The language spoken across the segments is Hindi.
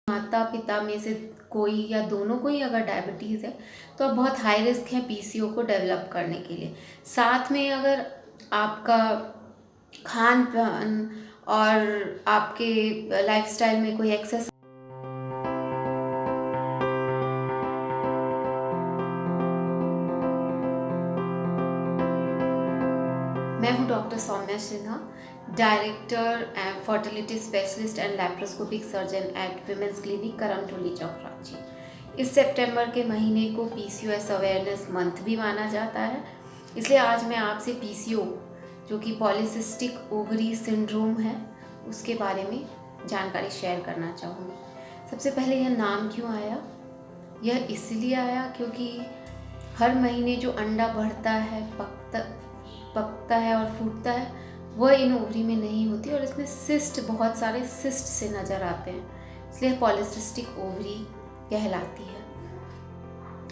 माता पिता में से कोई या दोनों को ही अगर डायबिटीज़ है तो अब बहुत हाई रिस्क है पीसीओ को डेवलप करने के लिए। साथ में अगर आपका खान पान और आपके लाइफस्टाइल में कोई एक्सेस। मैं हूं doctor Saumya Sinha, director and fertility specialist and laparoscopic surgeon at women's clinic Karamtoli Chowk Ranchi. इस सितंबर के महीने को पीसीओएस अवेयरनेस मंथ भी माना जाता है, इसलिए आज मैं आपसे पीसीओ जो कि पॉलीसिस्टिक ओवरी सिंड्रोम है उसके बारे में जानकारी शेयर करना चाहूँगी। सबसे पहले यह नाम क्यों आया? यह इसलिए आया क्योंकि हर महीने जो अंडा बढ़ता है, पकता है और फूटता है, वह इन ओवरी में नहीं होती और इसमें सिस्ट, बहुत सारे सिस्ट से नज़र आते हैं, इसलिए पॉलीसिस्टिक ओवरी कहलाती है।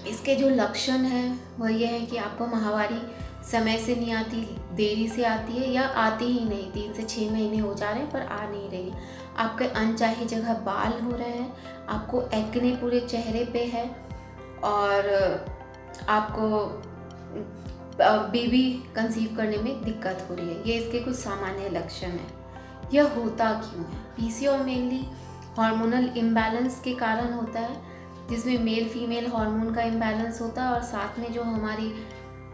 इसके जो लक्षण हैं वह यह है कि आपको माहवारी समय से नहीं आती, देरी से आती है या आती ही नहीं। 3 से 6 महीने हो जा रहे हैं पर आ नहीं रही। आपके अनचाही जगह बाल हो रहे हैं, आपको एक्ने पूरे चेहरे पे है और आपको बेबी कंसीव करने में दिक्कत हो रही है। ये इसके कुछ सामान्य लक्षण हैं। यह होता क्यों है? पीसीओ मेनली हार्मोनल इम्बैलेंस के कारण होता है, जिसमें मेल फीमेल हार्मोन का इम्बैलेंस होता है और साथ में जो हमारी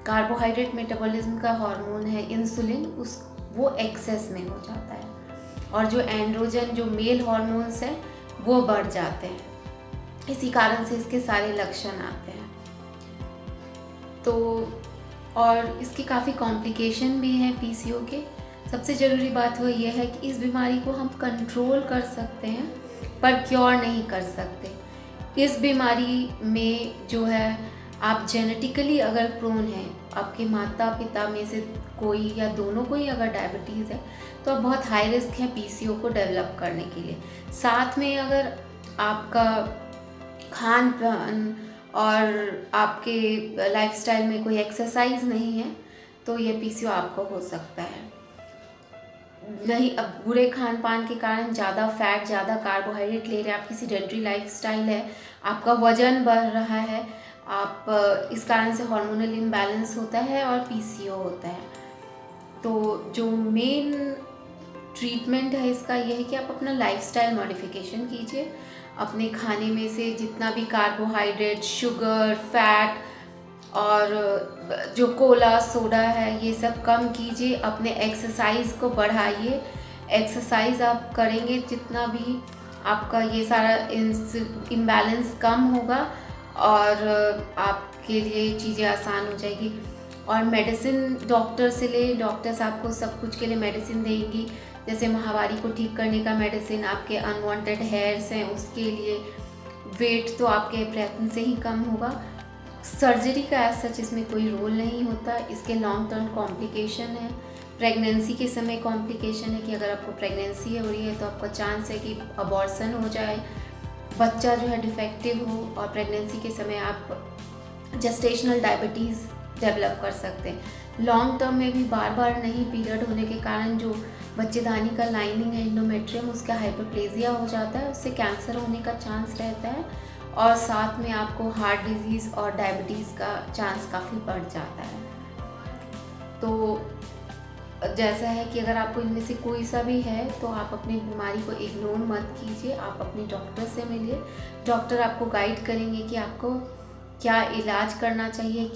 कार्बोहाइड्रेट मेटाबॉलिज्म का हार्मोन है इंसुलिन, वो एक्सेस में हो जाता है और जो एंड्रोजन, जो मेल हार्मोन्स हैं, वो बढ़ जाते हैं। इसी कारण से इसके सारे लक्षण आते हैं। तो और इसकी काफ़ी कॉम्प्लिकेशन भी हैं पीसीओ के। सबसे ज़रूरी बात वह यह है कि इस बीमारी को हम कंट्रोल कर सकते हैं पर क्योर नहीं कर सकते। इस बीमारी में जो है, आप जेनेटिकली अगर प्रोन हैं, आपके माता पिता में से कोई या दोनों को ही अगर डायबिटीज़ है तो अब बहुत हाई रिस्क है पीसीओ को डेवलप करने के लिए। साथ में अगर आपका खान पान और आपके लाइफस्टाइल में कोई एक्सरसाइज नहीं है तो ये पीसीओ आपको हो सकता है। नहीं, अब बुरे खान पान के कारण ज़्यादा फैट, ज़्यादा कार्बोहाइड्रेट ले रहे हैं, आपकी सीडेंटरी लाइफस्टाइल है, आपका वजन बढ़ रहा है, आप इस कारण से हार्मोनल इम्बैलेंस होता है और पीसीओ होता है। तो जो मेन ट्रीटमेंट है इसका यह है कि आप अपना लाइफस्टाइल मॉडिफिकेशन कीजिए। अपने खाने में से जितना भी कार्बोहाइड्रेट, शुगर, फैट और जो कोला, सोडा है, ये सब कम कीजिए। अपने एक्सरसाइज को बढ़ाइए। एक्सरसाइज आप करेंगे जितना भी, आपका ये सारा इम्बैलेंस कम होगा और आपके लिए चीज़ें आसान हो जाएगी। और मेडिसिन डॉक्टर से ले, डॉक्टर्स आपको सब कुछ के लिए मेडिसिन देंगी, जैसे माहवारी को ठीक करने का मेडिसिन, आपके अनवांटेड हेयर्स हैं उसके लिए, वेट तो आपके प्रयत्न से ही कम होगा। सर्जरी का एज सच इसमें कोई रोल नहीं होता। इसके लॉन्ग टर्म कॉम्प्लिकेशन है। प्रेगनेंसी के समय कॉम्प्लिकेशन है कि अगर आपको प्रेगनेंसी हो रही है तो आपका चांस है कि अबॉर्शन हो जाए, बच्चा जो है डिफेक्टिव हो, और प्रेगनेंसी के समय आप जेस्टेशनल डायबिटीज़ डेवलप कर सकते हैं। लॉन्ग टर्म में भी बार बार नहीं पीरियड होने के कारण जो बच्चेदानी का लाइनिंग है, एंडोमेट्रियम, उसका हाइपरप्लेजिया हो जाता है, उससे कैंसर होने का चांस रहता है और साथ में आपको हार्ट डिजीज़ और डायबिटीज़ का चांस काफ़ी बढ़ जाता है। तो जैसा है कि अगर आपको इनमें से कोई सा भी है तो आप अपनी बीमारी को इग्नोर मत कीजिए, आप अपने डॉक्टर से मिलिए। डॉक्टर आपको गाइड करेंगे कि आपको क्या इलाज करना चाहिए।